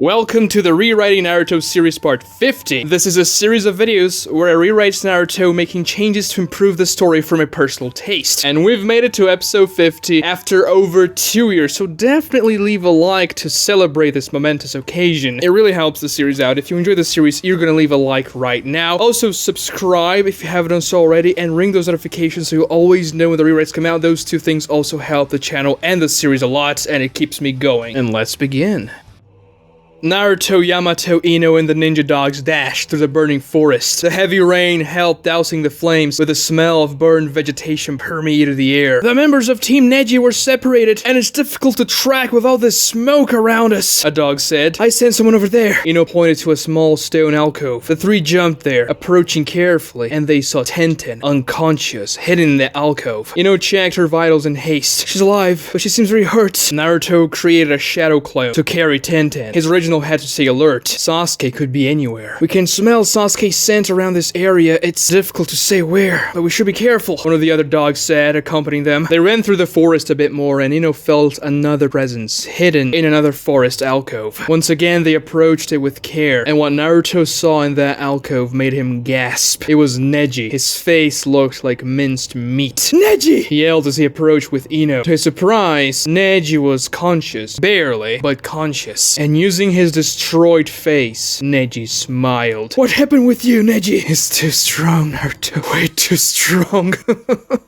Welcome to the Rewriting Naruto series part 50. This is a series of videos where I rewrite Naruto, making changes to improve the story for my personal taste. And we've made it to episode 50 after over 2 years, so definitely leave a like to celebrate this momentous occasion. It really helps the series out. If you enjoy the series, you're gonna leave a like right now. Also, subscribe if you haven't done so already, and ring those notifications so you'll always know when the rewrites come out. Those two things also help the channel and the series a lot, and it keeps me going. And let's begin. Naruto, Yamato, Ino, and the ninja dogs dashed through the burning forest. The heavy rain helped dousing the flames, with the smell of burned vegetation permeated the air. The members of Team Neji were separated, and it's difficult to track with all this smoke around us, a dog said. I sense someone over there. Ino pointed to a small stone alcove. The three jumped there, approaching carefully, and they saw Tenten, unconscious, hidden in the alcove. Ino checked her vitals in haste. She's alive, but she seems very hurt. Naruto created a shadow clone to carry Tenten. His original had to stay alert. Sasuke could be anywhere. We can smell Sasuke's scent around this area. It's difficult to say where, but we should be careful, one of the other dogs said, accompanying them. They ran through the forest a bit more, and Ino felt another presence, hidden in another forest alcove. Once again, they approached it with care, and what Naruto saw in that alcove made him gasp. It was Neji. His face looked like minced meat. Neji! He yelled as he approached with Ino. To his surprise, Neji was conscious. Barely, but conscious. And using his destroyed face, Neji smiled. What happened with you, Neji? It's too strong, Naruto. Way too strong.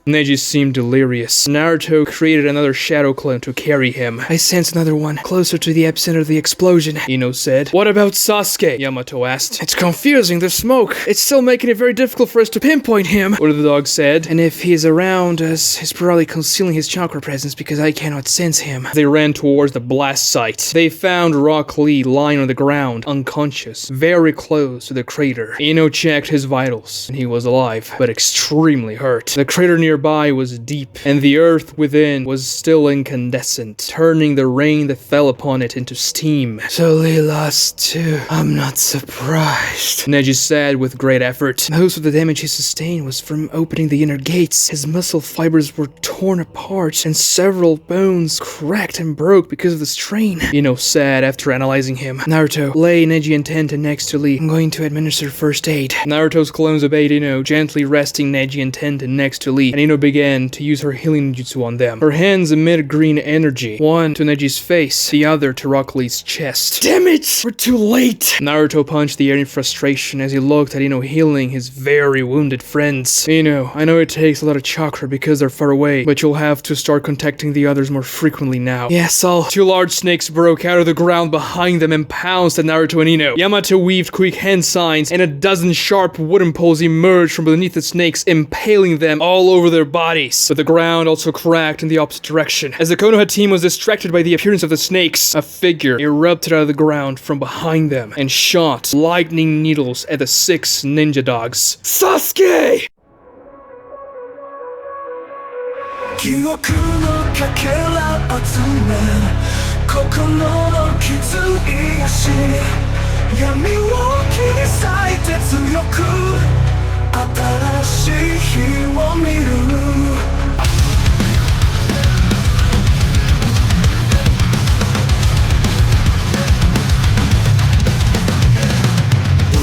Neji seemed delirious. Naruto created another shadow clone to carry him. I sense another one, closer to the epicenter of the explosion, Ino said. What about Sasuke? Yamato asked. It's confusing, the smoke. It's still making it very difficult for us to pinpoint him, one of the dogs said. And if he's around us, he's probably concealing his chakra presence because I cannot sense him. They ran towards the blast site. They found Rock Lee lying on the ground, unconscious, very close to the crater. Ino checked his vitals, and he was alive, but extremely hurt. The crater nearby was deep, and the earth within was still incandescent, turning the rain that fell upon it into steam. So Lee lost too. I'm not surprised, Neji said with great effort. Most of the damage he sustained was from opening the inner gates. His muscle fibers were torn apart, and several bones cracked and broke because of the strain, Ino said after analyzing him. Naruto, lay Neji and Tenten next to Lee. I'm going to administer first aid. Naruto's clones obeyed Ino, gently resting Neji and Tenten next to Lee, and Ino began to use her healing jutsu on them. Her hands emitted green energy, one to Neji's face, the other to Rock Lee's chest. Damn it! We're too late! Naruto punched the air in frustration as he looked at Ino healing his very wounded friends. Ino, I know it takes a lot of chakra because they're far away, but you'll have to start contacting the others more frequently now. Yes, I'll... Two large snakes broke out of the ground behind them and pounced at Naruto and Ino. Yamato weaved quick hand signs, and a dozen sharp wooden poles emerged from beneath the snakes, impaling them all over their bodies. But the ground also cracked in the opposite direction. As the Konoha team was distracted by the appearance of the snakes, a figure erupted out of the ground from behind them and shot lightning needles at the 6 ninja dogs. Sasuke! 記憶のかけら集め心の傷癒し闇を切り裂いて強く新しい日を見る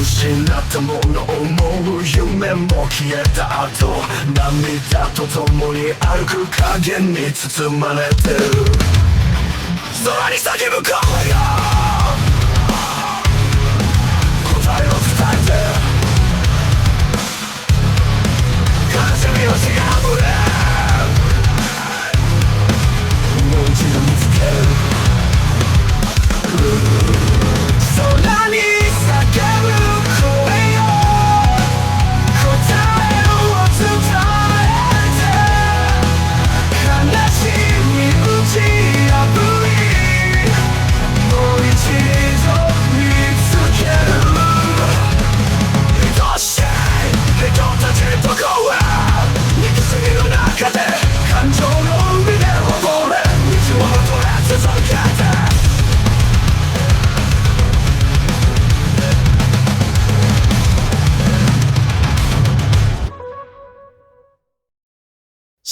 失ったものを思う夢も消えた後涙と共に歩く影に包まれてる空に叫ぶ声よ答えを伝えて悲しみをしがぶれもう一度見つける空に叫ぶ一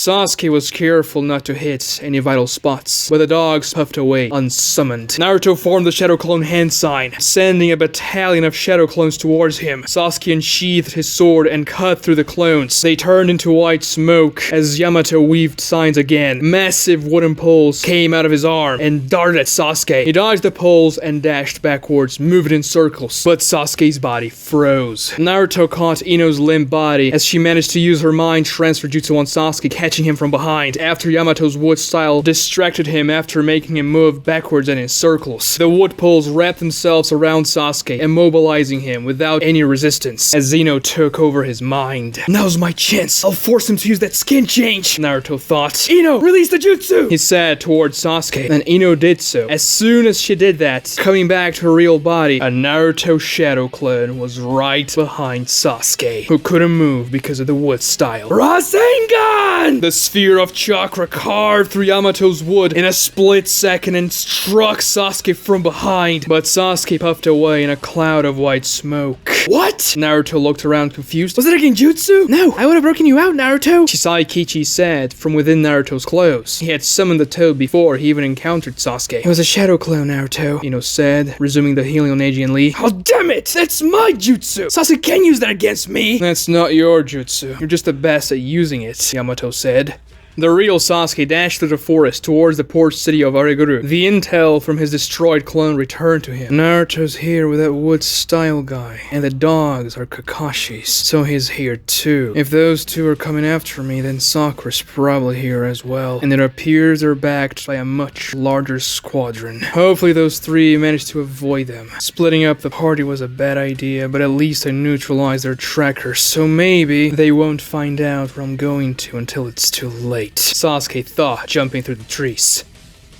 Sasuke was careful not to hit any vital spots, but the dogs puffed away unsummoned. Naruto formed the Shadow Clone hand sign, sending a battalion of Shadow Clones towards him. Sasuke unsheathed his sword and cut through the clones. They turned into white smoke as Yamato weaved signs again. Massive wooden poles came out of his arm and darted at Sasuke. He dodged the poles and dashed backwards, moving in circles, but Sasuke's body froze. Naruto caught Ino's limp body as she managed to use her mind transfer jutsu on Sasuke, catching him from behind after Yamato's wood style distracted him after making him move backwards and in circles. The wood poles wrapped themselves around Sasuke, immobilizing him without any resistance as Ino took over his mind. Now's my chance. I'll force him to use that skin change, Naruto thought. Ino, release the jutsu! He said towards Sasuke, and Ino did so. As soon as she did that, coming back to her real body, a Naruto Shadow Clone was right behind Sasuke, who couldn't move because of the wood style. Rasengan! The sphere of chakra carved through Yamato's wood in a split second and struck Sasuke from behind, but Sasuke puffed away in a cloud of white smoke. What? Naruto looked around confused. Was it a genjutsu? No, I would have broken you out, Naruto, Chisaikichi said from within Naruto's clothes. He had summoned the toad before he even encountered Sasuke. It was a shadow clone, Naruto, Ino said, resuming the healing on Neji and Lee. Oh, damn it! That's my jutsu! Sasuke can use that against me! That's not your jutsu. You're just the best at using it, Yamato said. The real Sasuke dashed through the forest towards the port city of Areguru. The intel from his destroyed clone returned to him. Naruto's here with that wood style guy, and the dogs are Kakashi's, so he's here too. If those two are coming after me, then Sakura's probably here as well, and it appears they're backed by a much larger squadron. Hopefully those three managed to avoid them. Splitting up the party was a bad idea, but at least I neutralized their trackers, so maybe they won't find out where I'm going to until it's too late, Sasuke thought, jumping through the trees.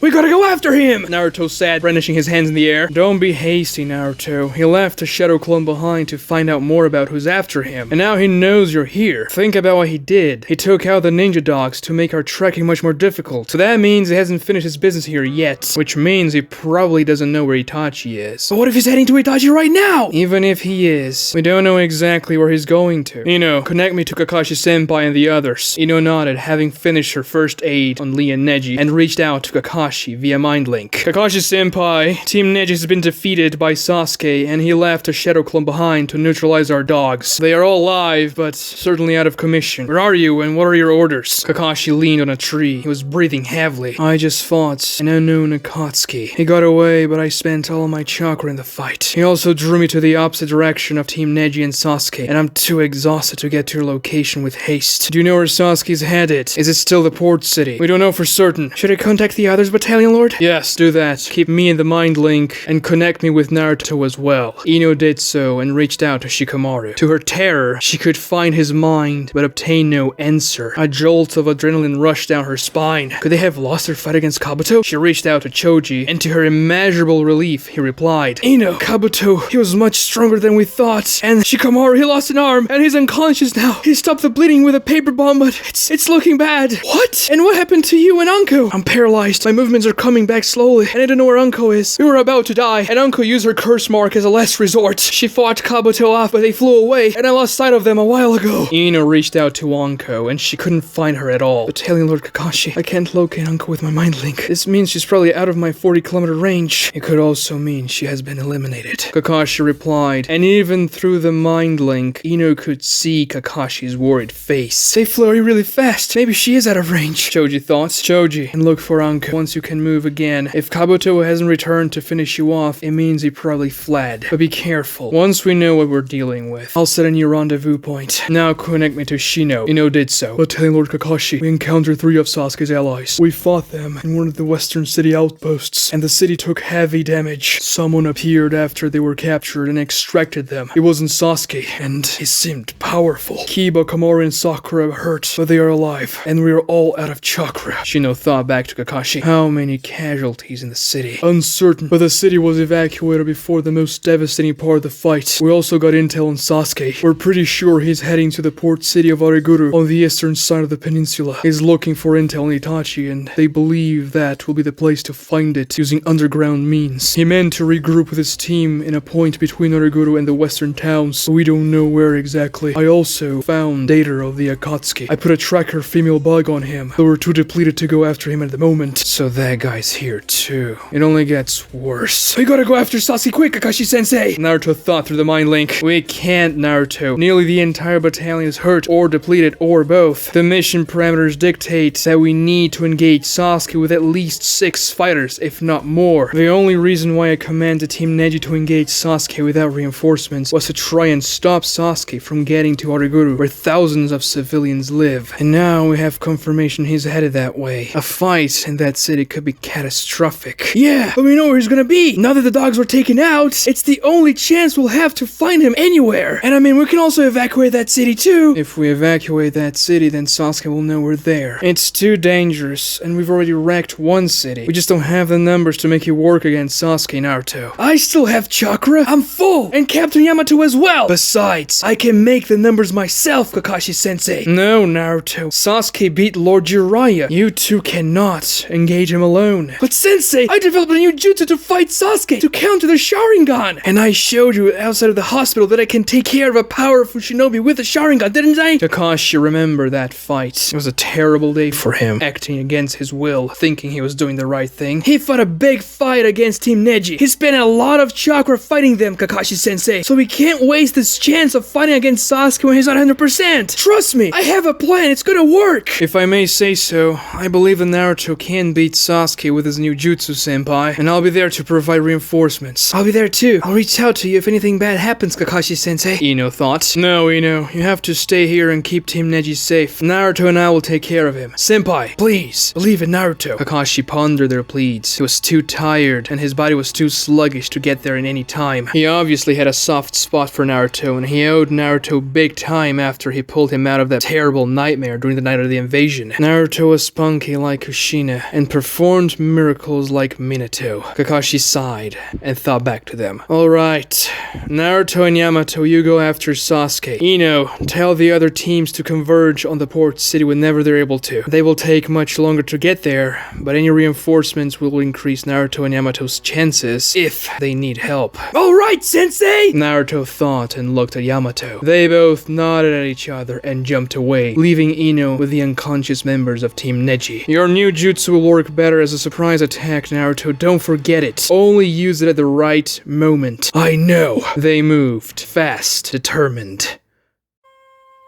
We gotta go after him! Naruto said, brandishing his hands in the air. Don't be hasty, Naruto. He left a shadow clone behind to find out more about who's after him, and now he knows you're here. Think about what he did. He took out the ninja dogs to make our trekking much more difficult. So that means he hasn't finished his business here yet, which means he probably doesn't know where Itachi is. But what if he's heading to Itachi right now? Even if he is, we don't know exactly where he's going to. Ino, connect me to Kakashi-senpai and the others. Ino nodded, having finished her first aid on Lee and Neji, and reached out to Kakashi via mind link. Kakashi-senpai, Team Neji has been defeated by Sasuke, and he left a shadow clone behind to neutralize our dogs. They are all alive, but certainly out of commission. Where are you, and what are your orders? Kakashi leaned on a tree. He was breathing heavily. I just fought an unknown Akatsuki. He got away, but I spent all my chakra in the fight. He also drew me to the opposite direction of Team Neji and Sasuke, and I'm too exhausted to get to your location with haste. Do you know where Sasuke's headed? Is it still the port city? We don't know for certain. Should I contact the others, Battalion Lord? Yes, do that. Keep me in the mind link and connect me with Naruto as well. Ino did so and reached out to Shikamaru. To her terror, she could find his mind but obtain no answer. A jolt of adrenaline rushed down her spine. Could they have lost their fight against Kabuto? She reached out to Choji, and to her immeasurable relief, he replied, Ino, Kabuto, he was much stronger than we thought, and Shikamaru, he lost an arm, and he's unconscious now. He stopped the bleeding with a paper bomb, but it's looking bad. What? And what happened to you and Anko? I'm paralyzed. My movements are coming back slowly, and I don't know where Anko is. We were about to die, and Anko used her curse mark as a last resort. She fought Kabuto off, but they flew away, and I lost sight of them a while ago. Ino reached out to Anko, and she couldn't find her at all. Battalion Lord Kakashi, I can't locate Anko with my mind link. This means she's probably out of my 40-kilometer range. It could also mean she has been eliminated. Kakashi replied, and even through the mind link, Ino could see Kakashi's worried face. They flew really fast. Maybe she is out of range. Choji thought. Choji, and look for Anko once you can move again. If Kabuto hasn't returned to finish you off, it means he probably fled. But be careful. Once we know what we're dealing with, I'll set a new rendezvous point. Now connect me to Shino. Ino did so. Battalion Lord Kakashi, we encountered 3 of Sasuke's allies. We fought them in one of the western city outposts, and the city took heavy damage. Someone appeared after they were captured and extracted them. It wasn't Sasuke, and he seemed powerful. Kiba, Kamaru, and Sakura are hurt, but they are alive, and we are all out of chakra. Shino thought back to Kakashi. How how many casualties in the city. Uncertain, but the city was evacuated before the most devastating part of the fight. We also got intel on Sasuke. We're pretty sure he's heading to the port city of Ariguru on the eastern side of the peninsula. He's looking for intel on Itachi, and they believe that will be the place to find it using underground means. He meant to regroup with his team in a point between Ariguru and the western towns, but we don't know where exactly. I also found data of the Akatsuki. I put a tracker female bug on him, though we're too depleted to go after him at the moment. So that guy's here too. It only gets worse. We gotta go after Sasuke quick, Kakashi-sensei! Naruto thought through the mind link. We can't, Naruto. Nearly the entire battalion is hurt or depleted or both. The mission parameters dictate that we need to engage Sasuke with at least 6 fighters, if not more. The only reason why I commanded Team Neji to engage Sasuke without reinforcements was to try and stop Sasuke from getting to Ariguru, where thousands of civilians live. And now we have confirmation he's headed that way. A fight in that city could be catastrophic. Yeah, but we know where he's gonna be. Now that the dogs were taken out, it's the only chance we'll have to find him anywhere. And I mean, we can also evacuate that city too. If we evacuate that city, then Sasuke will know we're there. It's too dangerous, and we've already wrecked one city. We just don't have the numbers to make it work against Sasuke, Naruto. I still have chakra. I'm full, and Captain Yamato as well. Besides, I can make the numbers myself, Kakashi-sensei. No, Naruto. Sasuke beat Lord Jiraiya. You two cannot engage him alone. But Sensei, I developed a new jutsu to fight Sasuke, to counter the Sharingan. And I showed you outside of the hospital that I can take care of a powerful shinobi with a Sharingan, didn't I? Kakashi, remember that fight. It was a terrible day for him, acting against his will, thinking he was doing the right thing. He fought a big fight against Team Neji. He spent a lot of chakra fighting them, Kakashi-sensei. So we can't waste this chance of fighting against Sasuke when he's not 100%. Trust me, I have a plan. It's gonna work. If I may say so, I believe that Naruto can beat Sasuke with his new jutsu, senpai. And I'll be there to provide reinforcements. I'll be there too. I'll reach out to you if anything bad happens, Kakashi-sensei. Ino thought. No, Ino. You have to stay here and keep Team Neji safe. Naruto and I will take care of him. Senpai, please, believe in Naruto. Kakashi pondered their pleads. He was too tired, and his body was too sluggish to get there in any time. He obviously had a soft spot for Naruto, and he owed Naruto big time after he pulled him out of that terrible nightmare during the night of the invasion. Naruto was spunky like Kushina, and performed miracles like Minato. Kakashi sighed, and thought back to them. Alright, Naruto and Yamato, you go after Sasuke. Ino, tell the other teams to converge on the port city whenever they're able to. They will take much longer to get there, but any reinforcements will increase Naruto and Yamato's chances if they need help. Alright, Sensei! Naruto thought and looked at Yamato. They both nodded at each other and jumped away, leaving Ino with the unconscious members of Team Neji. Your new jutsu will work better as a surprise attack, Naruto. Don't forget it. Only use it at the right moment. I know. They moved, fast, determined.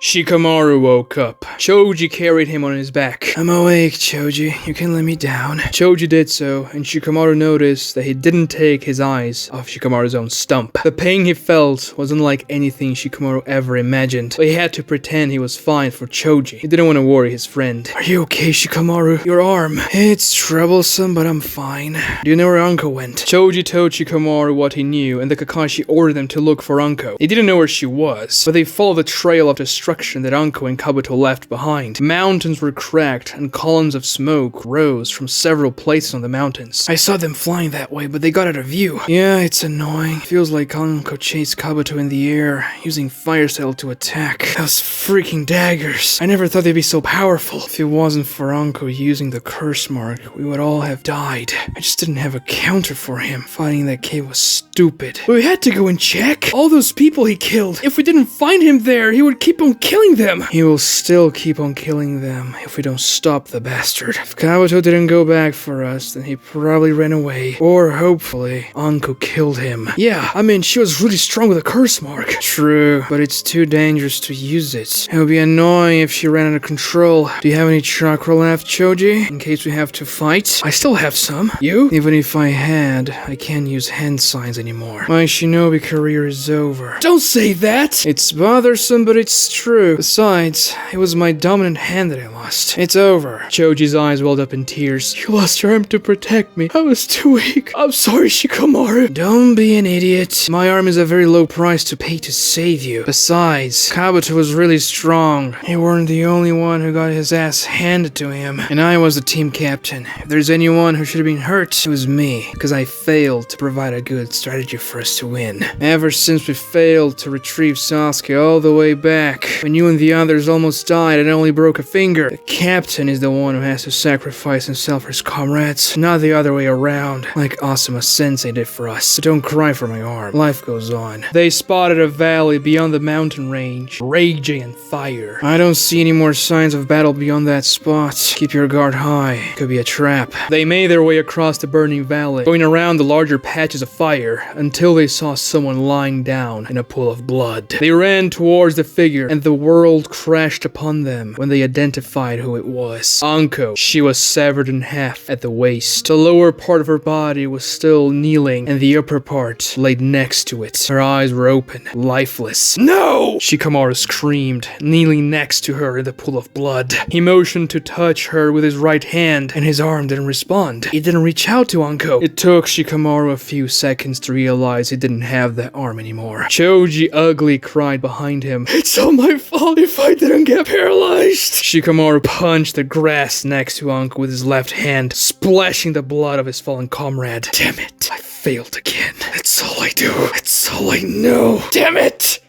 Shikamaru woke up. Choji carried him on his back. I'm awake, Choji. You can let me down. Choji did so, and Shikamaru noticed that he didn't take his eyes off Shikamaru's own stump. The pain he felt was unlike anything Shikamaru ever imagined, but he had to pretend he was fine for Choji. He didn't want to worry his friend. Are you okay, Shikamaru? Your arm. It's troublesome, but I'm fine. Do you know where Anko went? Choji told Shikamaru what he knew, and the Kakashi ordered them to look for Anko. They didn't know where she was, but they followed the trail of destruction that Anko and Kabuto left behind. Mountains were cracked, and columns of smoke rose from several places on the mountains. I saw them flying that way, but they got out of view. Yeah, it's annoying. Feels like Anko chased Kabuto in the air, using fire style to attack. Those freaking daggers. I never thought they'd be so powerful. If it wasn't for Anko using the curse mark, we would all have died. I just didn't have a counter for him. Fighting that cave was stupid. But we had to go and check. All those people he killed. If we didn't find him there, he would keep on killing them. He will still keep on killing them if we don't stop the bastard. If Kabuto didn't go back for us, then he probably ran away. Or hopefully, Anko killed him. Yeah, I mean, she was really strong with a curse mark. True, but it's too dangerous to use it. It would be annoying if she ran out of control. Do you have any chakra left, Choji? In case we have to fight? I still have some. You? Even if I had, I can't use hand signs anymore. My shinobi career is over. Don't say that! It's bothersome, but it's true. true. Besides, it was my dominant hand that I lost. It's over. Choji's eyes welled up in tears. You lost your arm to protect me. I was too weak. I'm sorry, Shikamaru. Don't be an idiot. My arm is a very low price to pay to save you. Besides, Kabuto was really strong. You weren't the only one who got his ass handed to him. And I was the team captain. If there's anyone who should have been hurt, it was me. Because I failed to provide a good strategy for us to win. Ever since we failed to retrieve Sasuke all the way back, when you and the others almost died and only broke a finger, the captain is the one who has to sacrifice himself for his comrades, not the other way around, like Asuma Sensei did for us. So don't cry for my arm. Life goes on. They spotted a valley beyond the mountain range, raging in fire. I don't see any more signs of battle beyond that spot. Keep your guard high. Could be a trap. They made their way across the burning valley, going around the larger patches of fire until they saw someone lying down in a pool of blood. They ran towards the figure and the world crashed upon them when they identified who it was. Anko. She was severed in half at the waist. The lower part of her body was still kneeling and the upper part laid next to it. Her eyes were open, lifeless. No! Shikamaru screamed, kneeling next to her in the pool of blood. He motioned to touch her with his right hand and his arm didn't respond. He didn't reach out to Anko. It took Shikamaru a few seconds to realize he didn't have that arm anymore. Choji ugly cried behind him. It's all my fault if I didn't get paralyzed. Shikamaru punched the grass next to Anko with his left hand, splashing the blood of his fallen comrade. Damn it, I failed again. That's all I do. That's all I know. Damn it!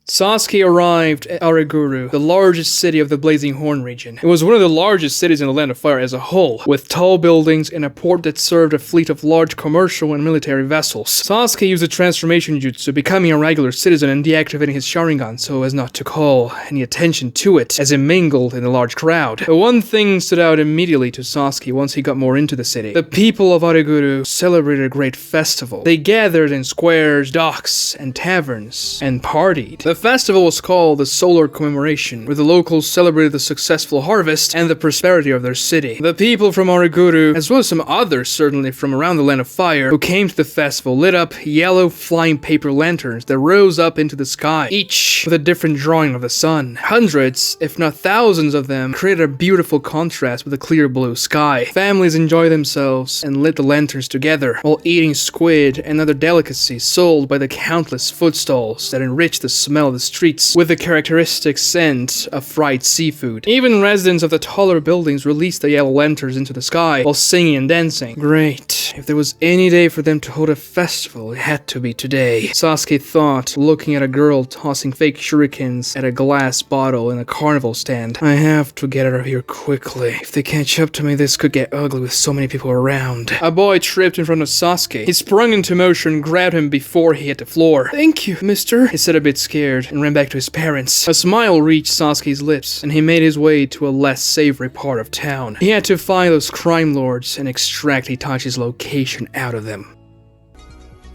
Sasuke arrived at Araguru, the largest city of the Blazing Horn region. It was one of the largest cities in the Land of Fire as a whole, with tall buildings and a port that served a fleet of large commercial and military vessels. Sasuke used the transformation jutsu, becoming a regular citizen and deactivating his Sharingan so as not to call any attention to it as he mingled in a large crowd. But one thing stood out immediately to Sasuke once he got more into the city. The people of Araguru celebrated a great festival. They gathered in squares, docks, and taverns, and partied. The festival was called the Solar Commemoration, where the locals celebrated the successful harvest and the prosperity of their city. The people from Araguru, as well as some others certainly from around the Land of Fire, who came to the festival lit up yellow flying paper lanterns that rose up into the sky, each with a different drawing of the sun. Hundreds, if not thousands of them, created a beautiful contrast with the clear blue sky. Families enjoyed themselves and lit the lanterns together, while eating squid and other delicacies sold by the countless food stalls that enriched the smell of the streets with the characteristic scent of fried seafood. Even residents of the taller buildings released the yellow lanterns into the sky while singing and dancing. Great. If there was any day for them to hold a festival, it had to be today. Sasuke thought, looking at a girl tossing fake shurikens at a glass bottle in a carnival stand. I have to get out of here quickly. If they catch up to me, this could get ugly with so many people around. A boy tripped in front of Sasuke. He sprung into motion and grabbed him before he hit the floor. Thank you, mister, he said a bit scared and ran back to his parents. A smile reached Sasuke's lips, and he made his way to a less savory part of town. He had to find those crime lords and extract Itachi's location out of them.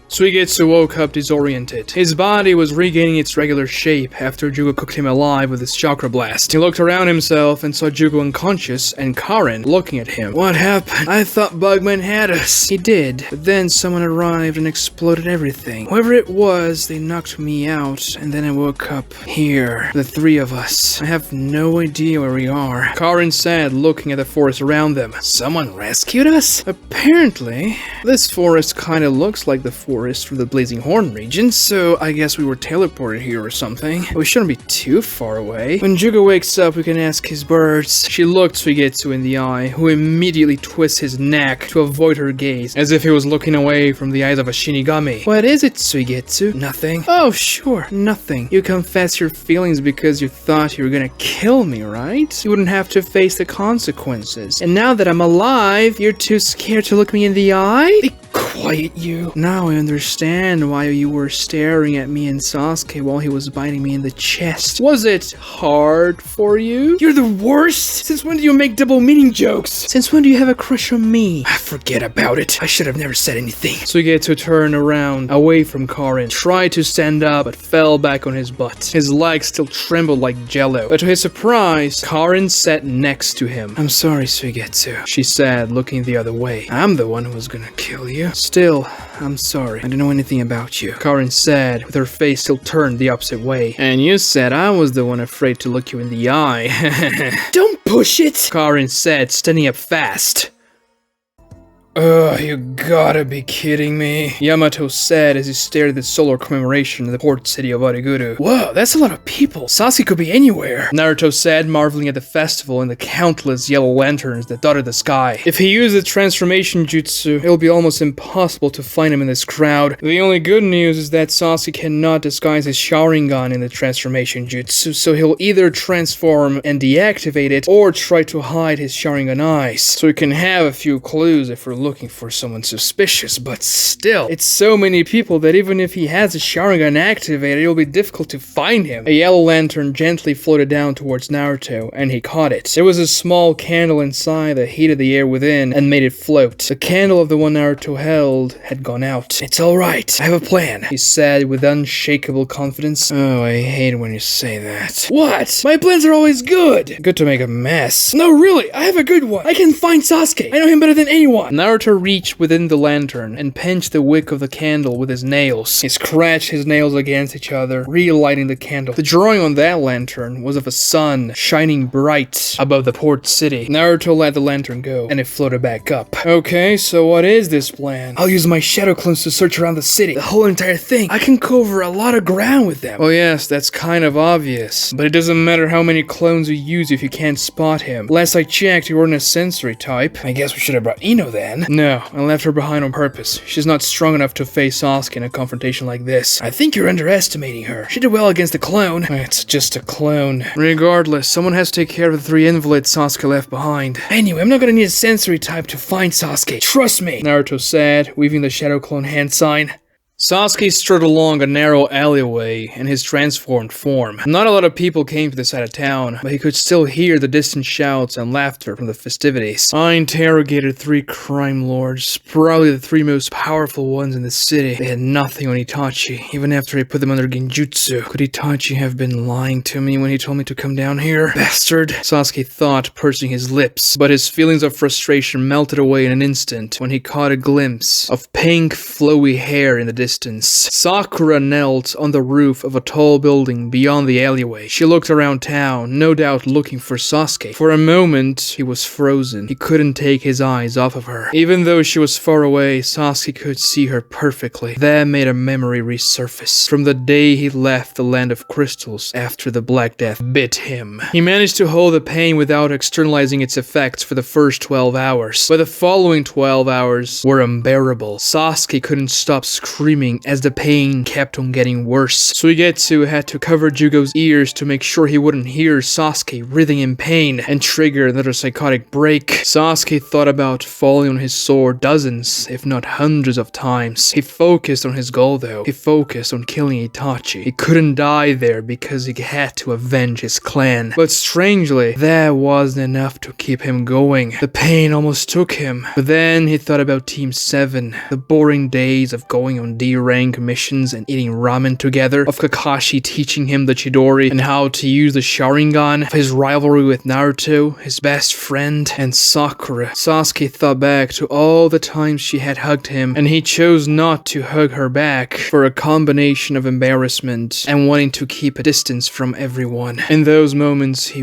Suigetsu woke up disoriented. His body was regaining its regular shape after Jugo cooked him alive with his chakra blast. He looked around himself and saw Jugo unconscious and Karen looking at him. What happened? I thought Bugman had us. He did, but then someone arrived and exploded everything. Whoever it was, they knocked me out, and then I woke up here. The three of us. I have no idea where we are. Karen said, looking at the forest around them. Someone rescued us? Apparently. This forest kinda looks like the forest from the Blazing Horn region, so I guess we were teleported here or something. We shouldn't be too far away. When Jugo wakes up, we can ask his birds. She looked Suigetsu in the eye, who immediately twists his neck to avoid her gaze, as if he was looking away from the eyes of a Shinigami. What is it, Suigetsu? Nothing. Oh, sure, nothing. You confess your feelings because you thought you were gonna kill me, right? You wouldn't have to face the consequences. And now that I'm alive, you're too scared to look me in the eye? Be quiet, you. Now I understand why you were staring at me and Sasuke while he was biting me in the chest. Was it hard for you? You're the worst! Since when do you make double meaning jokes? Since when do you have a crush on me? Forget about it. I should have never said anything. Suigetsu turned around, away from Karen, tried to stand up, but fell back on his butt. His legs still trembled like jello. But to his surprise, Karen sat next to him. I'm sorry, Suigetsu, she said, looking the other way. I'm the one who was gonna kill you. Still, I'm sorry. I don't know anything about you, Karin said, with her face still turned the opposite way. And you said I was the one afraid to look you in the eye. Don't push it, Karin said, standing up fast. Ugh, you gotta be kidding me, Yamato said as he stared at the solar commemoration in the port city of Ariguru. Whoa, that's a lot of people. Sasuke could be anywhere, Naruto said, marveling at the festival and the countless yellow lanterns that dotted the sky. If he used the transformation jutsu, it'll be almost impossible to find him in this crowd. The only good news is that Sasuke cannot disguise his Sharingan in the transformation jutsu, so he'll either transform and deactivate it, or try to hide his Sharingan eyes, so we can have a few clues if we're looking for someone suspicious, but still, it's so many people that even if he has a Sharingan activated, it'll be difficult to find him. A yellow lantern gently floated down towards Naruto, and he caught it. There was a small candle inside that heated the air within and made it float. The candle of the one Naruto held had gone out. It's alright, I have a plan, he said with unshakable confidence. Oh, I hate when you say that. What? My plans are always good. Good to make a mess. No, really, I have a good one. I can find Sasuke. I know him better than anyone. Naruto reached within the lantern and pinched the wick of the candle with his nails. He scratched his nails against each other, relighting the candle. The drawing on that lantern was of a sun shining bright above the port city. Naruto let the lantern go, and it floated back up. Okay, so what is this plan? I'll use my shadow clones to search around the city. The whole entire thing. I can cover a lot of ground with them. Oh yes, that's kind of obvious. But it doesn't matter how many clones you use if you can't spot him. Last I checked, you weren't a sensory type. I guess we should have brought Ino then. No, I left her behind on purpose. She's not strong enough to face Sasuke in a confrontation like this. I think you're underestimating her. She did well against the clone. It's just a clone. Regardless, someone has to take care of the 3 invalids Sasuke left behind. Anyway, I'm not gonna need a sensory type to find Sasuke. Trust me, Naruto said, weaving the shadow clone hand sign. Sasuke strode along a narrow alleyway in his transformed form. Not a lot of people came to this side of town, but he could still hear the distant shouts and laughter from the festivities. I interrogated 3 crime lords, probably the 3 most powerful ones in the city. They had nothing on Itachi, even after he put them under genjutsu. Could Itachi have been lying to me when he told me to come down here? Bastard, Sasuke thought, pursing his lips, but his feelings of frustration melted away in an instant when he caught a glimpse of pink, flowy hair in the distance. Sakura knelt on the roof of a tall building beyond the alleyway. She looked around town, no doubt looking for Sasuke. For a moment, he was frozen. He couldn't take his eyes off of her. Even though she was far away, Sasuke could see her perfectly. That made a memory resurface from the day he left the land of crystals after the Black Death bit him. He managed to hold the pain without externalizing its effects for the first 12 hours, but the following 12 hours were unbearable. Sasuke couldn't stop screaming as the pain kept on getting worse. Suigetsu had to cover Jugo's ears to make sure he wouldn't hear Sasuke writhing in pain and trigger another psychotic break. Sasuke thought about falling on his sword dozens, if not hundreds of times. He focused on his goal though. He focused on killing Itachi. He couldn't die there because he had to avenge his clan. But strangely, that wasn't enough to keep him going. The pain almost took him. But then he thought about Team 7, the boring days of going on D-rank missions and eating ramen together, of Kakashi teaching him the Chidori and how to use the Sharingan, of his rivalry with Naruto, his best friend, and Sakura. Sasuke thought back to all the times she had hugged him, and he chose not to hug her back for a combination of embarrassment and wanting to keep a distance from everyone. In those moments, he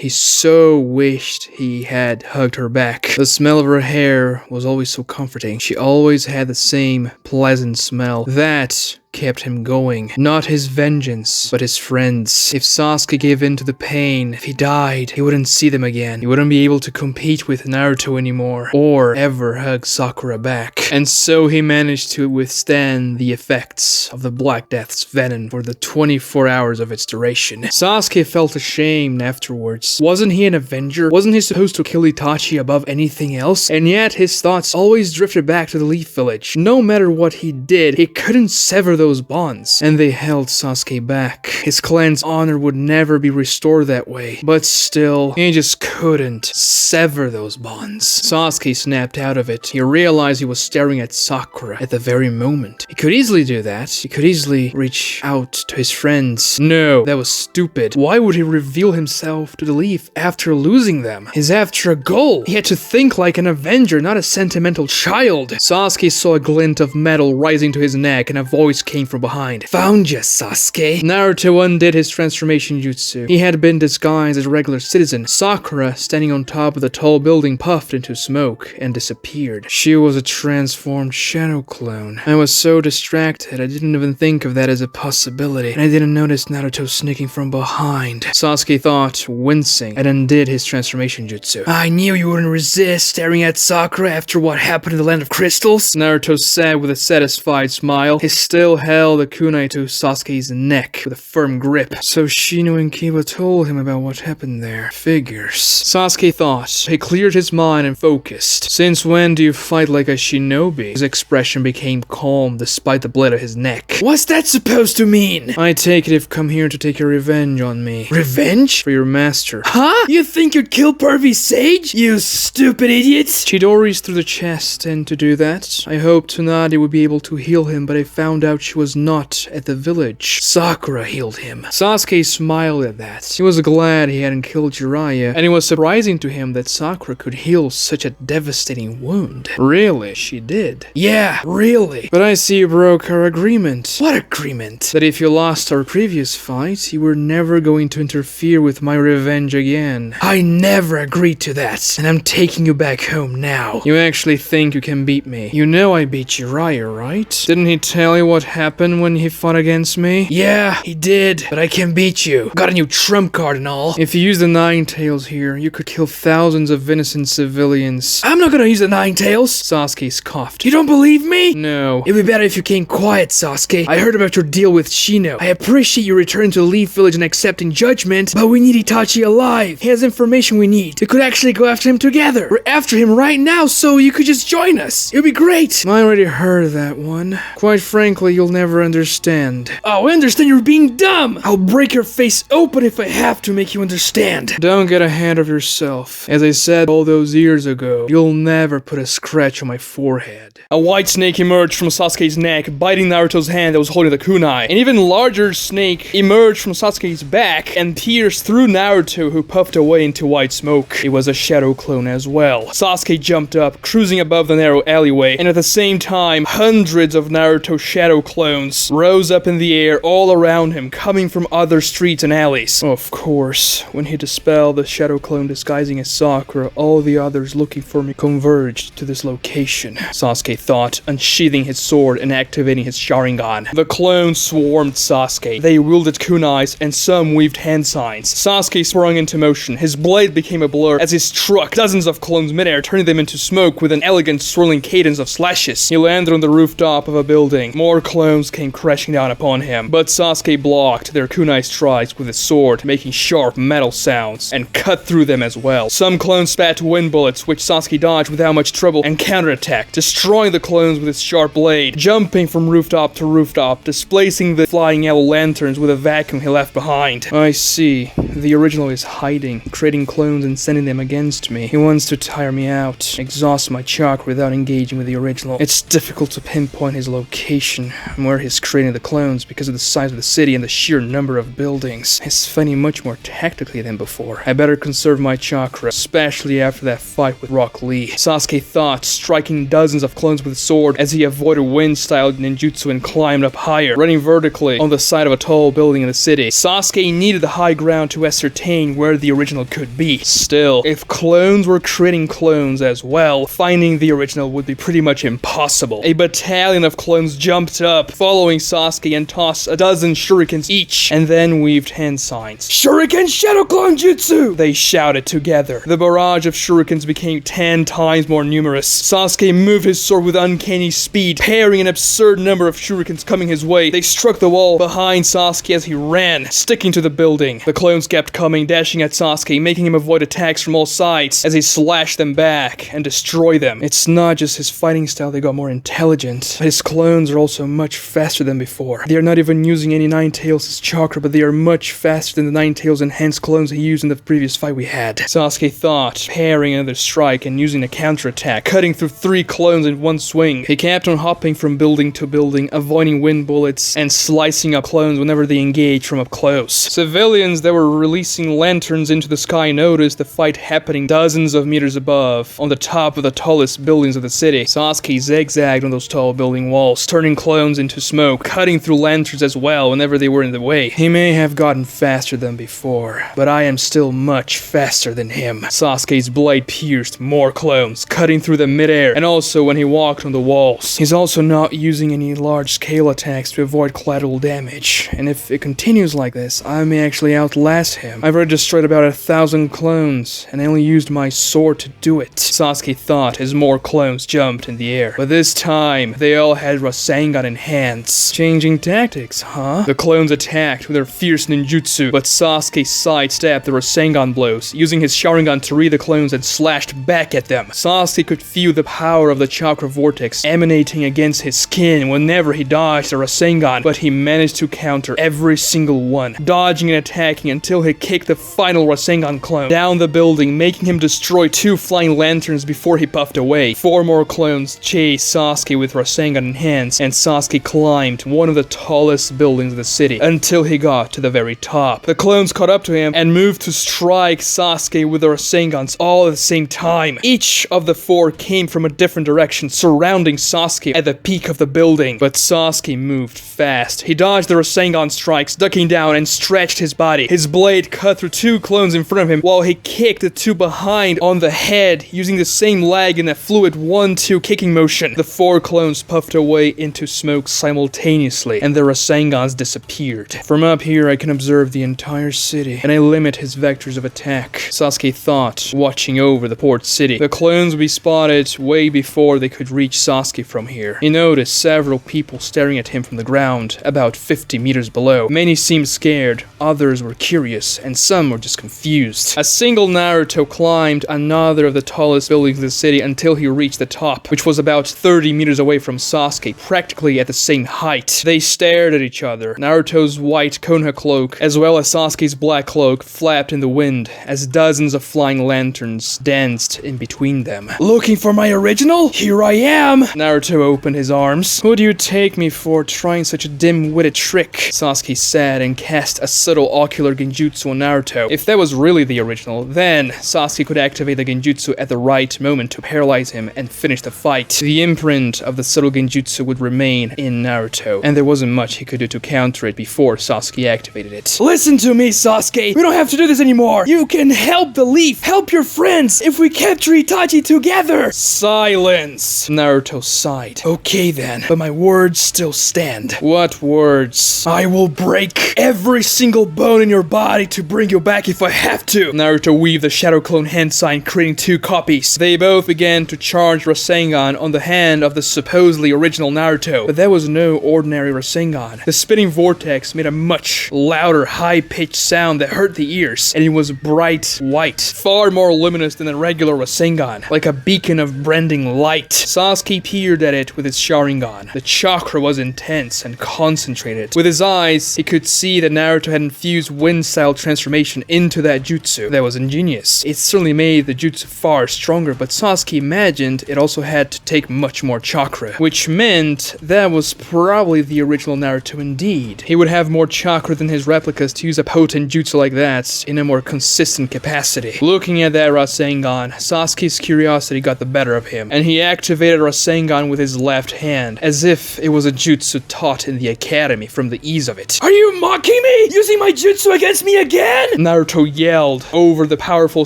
so wished he had hugged her back. The smell of her hair was always so comforting. She always had the same pleasant smell. That kept him going. Not his vengeance, but his friends. If Sasuke gave in to the pain, if he died, he wouldn't see them again. He wouldn't be able to compete with Naruto anymore, or ever hug Sakura back. And so he managed to withstand the effects of the Black Death's venom for the 24 hours of its duration. Sasuke felt ashamed afterwards. Wasn't he an avenger? Wasn't he supposed to kill Itachi above anything else? And yet his thoughts always drifted back to the Leaf Village. No matter what he did, he couldn't sever those bonds, and they held Sasuke back. His clan's honor would never be restored that way, but still, he just couldn't sever those bonds. Sasuke snapped out of it. He realized he was staring at Sakura at the very moment. He could easily do that. He could easily reach out to his friends. No, that was stupid. Why would he reveal himself to the Leaf after losing them? He's after a goal. He had to think like an Avenger, not a sentimental child. Sasuke saw a glint of metal rising to his neck, and a voice came from behind. Found ya, Sasuke. Naruto undid his transformation jutsu. He had been disguised as a regular citizen. Sakura, standing on top of the tall building, puffed into smoke and disappeared. She was a transformed shadow clone. I was so distracted, I didn't even think of that as a possibility, and I didn't notice Naruto sneaking from behind. Sasuke thought, wincing, and undid his transformation jutsu. I knew you wouldn't resist staring at Sakura after what happened in the Land of Crystals, Naruto said with a satisfied smile. He still held the kunai to Sasuke's neck with a firm grip. So Shino and Kiba told him about what happened there. Figures. Sasuke thought. He cleared his mind and focused. Since when do you fight like a shinobi? His expression became calm despite the blade of his neck. What's that supposed to mean? I take it you've come here to take your revenge on me. Revenge? For your master. Huh? You think you'd kill pervy Sage? You stupid idiot! Chidori's through the chest, and to do that, I hoped Tsunade would be able to heal him, but I found out she was not at the village. Sakura healed him. Sasuke smiled at that. He was glad he hadn't killed Jiraiya, and it was surprising to him that Sakura could heal such a devastating wound. Really? She did? Yeah, really. But I see you broke our agreement. What agreement? That if you lost our previous fight, you were never going to interfere with my revenge again. I never agreed to that, and I'm taking you back home now. You actually think you can beat me? You know I beat Jiraiya, right? Didn't he tell you what happened when he fought against me? Yeah, he did, but I can beat you. Got a new trump card and all. If you use the Nine Tails here, you could kill thousands of innocent civilians. I'm not gonna use the Nine Tails, Sasuke scoffed. You don't believe me? No. It'd be better if you came quiet, Sasuke. I heard about your deal with Shino. I appreciate you returning to Leaf Village and accepting judgment, but we need Itachi alive. He has information we need. We could actually go after him together. We're after him right now, so you could just join us. It would be great. I already heard that one. Quite frankly, you'll never understand. Oh, I understand you're being dumb. I'll break your face open if I have to make you understand. Don't get ahead of yourself. As I said all those years ago, you'll never put a scratch on my forehead. A white snake emerged from Sasuke's neck, biting Naruto's hand that was holding the kunai. An even larger snake emerged from Sasuke's back and pierced through Naruto, who puffed away into white smoke. It was a shadow clone as well. Sasuke jumped up, cruising above the narrow alleyway, and at the same time, hundreds of Naruto shadow clones rose up in the air all around him, coming from other streets and alleys. Of course, when he dispelled the shadow clone disguising as Sakura, all the others looking for me converged to this location, Sasuke thought, unsheathing his sword and activating his Sharingan. The clones swarmed Sasuke. They wielded kunais, and some weaved hand signs. Sasuke sprung into motion. His blade became a blur as he struck dozens of clones midair, turning them into smoke with an elegant swirling cadence of slashes. He landed on the rooftop of a building. More clones came crashing down upon him, but Sasuke blocked their kunai strikes with his sword, making sharp metal sounds, and cut through them as well. Some clones spat wind bullets, which Sasuke dodged without much trouble, and counterattacked, destroying the clones with his sharp blade, jumping from rooftop to rooftop, displacing the flying yellow lanterns with a vacuum he left behind. I see. The original is hiding, creating clones and sending them against me. He wants to tire me out, exhaust my chakra without engaging with the original. It's difficult to pinpoint his location and where he's creating the clones because of the size of the city and the sheer number of buildings. He's fighting much more tactically than before. I better conserve my chakra, especially after that fight with Rock Lee. Sasuke thought, striking dozens of clones with his sword as he avoided wind-styled ninjutsu and climbed up higher, running vertically on the side of a tall building in the city. Sasuke needed the high ground to ascertain where the original could be. Still, if clones were creating clones as well, finding the original would be pretty much impossible. A battalion of clones jumped up, following Sasuke, and tossed a dozen shurikens each, and then weaved hand signs. Shuriken Shadow Clone Jutsu! They shouted together. The barrage of shurikens became 10 times more numerous. Sasuke moved his sword with uncanny speed, parrying an absurd number of shurikens coming his way. They struck the wall behind Sasuke as he ran, sticking to the building. The clones kept kept coming, dashing at Sasuke, making him avoid attacks from all sides as he slashed them back and destroyed them. It's not just his fighting style that got more intelligent, but his clones are also much faster than before. They are not even using any Ninetales' chakra, but they are much faster than the Ninetales enhanced clones he used in the previous fight we had. Sasuke thought, parrying another strike and using a counterattack, cutting through 3 clones in one swing. He kept on hopping from building to building, avoiding wind bullets and slicing up clones whenever they engaged from up close. Civilians that were releasing lanterns into the sky noticed the fight happening dozens of meters above, on the top of the tallest buildings of the city. Sasuke zigzagged on those tall building walls, turning clones into smoke, cutting through lanterns as well whenever they were in the way. He may have gotten faster than before, but I am still much faster than him. Sasuke's blade pierced more clones, cutting through the midair, and also when he walked on the walls. He's also not using any large-scale attacks to avoid collateral damage, and if it continues like this, I may actually outlast him. I've already destroyed about 1,000 clones, and I only used my sword to do it. Sasuke thought as more clones jumped in the air, but this time, they all had Rasengan in hands. Changing tactics, huh? The clones attacked with their fierce ninjutsu, but Sasuke sidestepped the Rasengan blows, using his Sharingan to read the clones and slashed back at them. Sasuke could feel the power of the chakra vortex emanating against his skin whenever he dodged a Rasengan, but he managed to counter every single one, dodging and attacking until he kicked the final Rasengan clone down the building, making him destroy 2 flying lanterns before he puffed away. 4 more clones chased Sasuke with Rasengan in hands, and Sasuke climbed one of the tallest buildings of the city until he got to the very top. The clones caught up to him and moved to strike Sasuke with their Rasengans all at the same time. Each of the 4 came from a different direction, surrounding Sasuke at the peak of the building, but Sasuke moved fast. He dodged the Rasengan strikes, ducking down and stretched his body. His blade cut through 2 clones in front of him, while he kicked the 2 behind on the head, using the same lag in a fluid 1-2 kicking motion. The 4 clones puffed away into smoke simultaneously, and the Rasengans disappeared. From up here, I can observe the entire city, and I limit his vectors of attack. Sasuke thought, watching over the port city. The clones would be spotted way before they could reach Sasuke from here. He noticed several people staring at him from the ground, about 50 meters below. Many seemed scared, others were curious, and some were just confused. A single Naruto climbed another of the tallest buildings in the city until he reached the top, which was about 30 meters away from Sasuke, practically at the same height. They stared at each other. Naruto's white Konoha cloak, as well as Sasuke's black cloak, flapped in the wind as dozens of flying lanterns danced in between them. Looking for my original? Here I am! Naruto opened his arms. Who do you take me for trying such a dim-witted trick? Sasuke said and cast a subtle ocular genjutsu on Naruto. If that was really the original, then Sasuke could activate the genjutsu at the right moment to paralyze him and finish the fight. The imprint of the subtle genjutsu would remain in Naruto, and there wasn't much he could do to counter it before Sasuke activated it. Listen to me, Sasuke! We don't have to do this anymore! You can help the Leaf! Help your friends! If we capture Itachi together! Silence! Naruto sighed. Okay then, but my words still stand. What words? I will break every single bone in your body to bring you back if I have to! Naruto weaved the Shadow Clone hand sign, creating 2 copies. They both began to charge Rasengan on the hand of the supposedly original Naruto, but that was no ordinary Rasengan. The spinning vortex made a much louder, high-pitched sound that hurt the ears, and it was bright white, far more luminous than a regular Rasengan, like a beacon of branding light. Sasuke peered at it with his Sharingan. The chakra was intense and concentrated. With his eyes, he could see that Naruto had infused wind-style transformation into that jutsu. That was ingenious. It certainly made the jutsu far stronger, but Sasuke imagined it also had to take much more chakra, which meant that was probably the original Naruto indeed. He would have more chakra than his replicas to use a potent jutsu like that in a more consistent capacity. Looking at that Rasengan, Sasuke's curiosity got the better of him, and he activated Rasengan with his left hand, as if it was a jutsu taught in the academy from the ease of it. Are you mocking me? Using my jutsu against me again? Naruto yelled over the powerful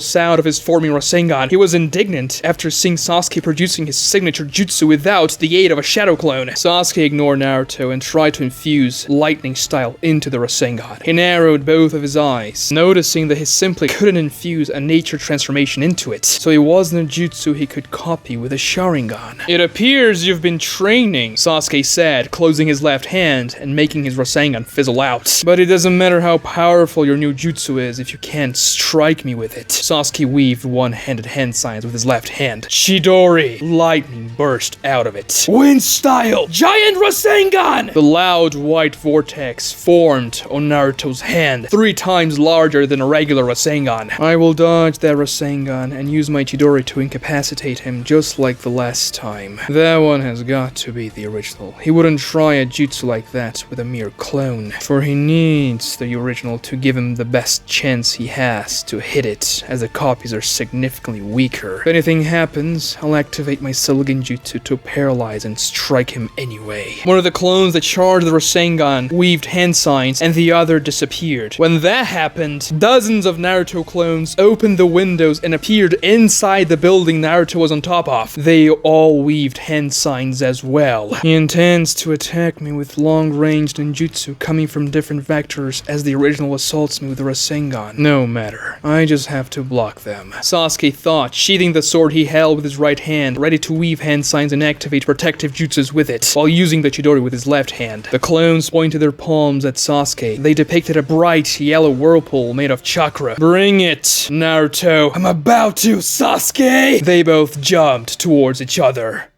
sound of his forming Rasengan. He was indignant after seeing Sasuke producing his signature jutsu without the aid of a shadow clone. Sasuke ignored Naruto and tried to infuse lightning style into the Rasengan. He narrowed both of his eyes, noticing that he simply couldn't infuse a nature transformation into it, so it wasn't a jutsu he could copy with a Sharingan. It appears you've been training, Sasuke said, closing his left hand and making his Rasengan fizzle out. But it doesn't matter how powerful your your new jutsu is if you can't strike me with it. Sasuke weaved one-handed hand signs with his left hand. Chidori! Lightning burst out of it. Wind style! Giant Rasengan! The loud white vortex formed on Naruto's hand, 3 times larger than a regular Rasengan. I will dodge that Rasengan and use my Chidori to incapacitate him just like the last time. That one has got to be the original. He wouldn't try a jutsu like that with a mere clone, for he needs the original to give him the best chance he has to hit it, as the copies are significantly weaker. If anything happens, I'll activate my Silgen jutsu to paralyze and strike him anyway. One of the clones that charged the Rasengan weaved hand signs and the other disappeared. When that happened, dozens of Naruto clones opened the windows and appeared inside the building Naruto was on top of. They all weaved hand signs as well. He intends to attack me with long-range ninjutsu coming from different vectors as the original assaults me with the Rasengan. No matter. I just have to block them. Sasuke thought, sheathing the sword he held with his right hand, ready to weave hand signs and activate protective jutsus with it, while using the Chidori with his left hand. The clones pointed their palms at Sasuke. They depicted a bright yellow whirlpool made of chakra. Bring it, Naruto. I'm about to, Sasuke! They both jumped towards each other.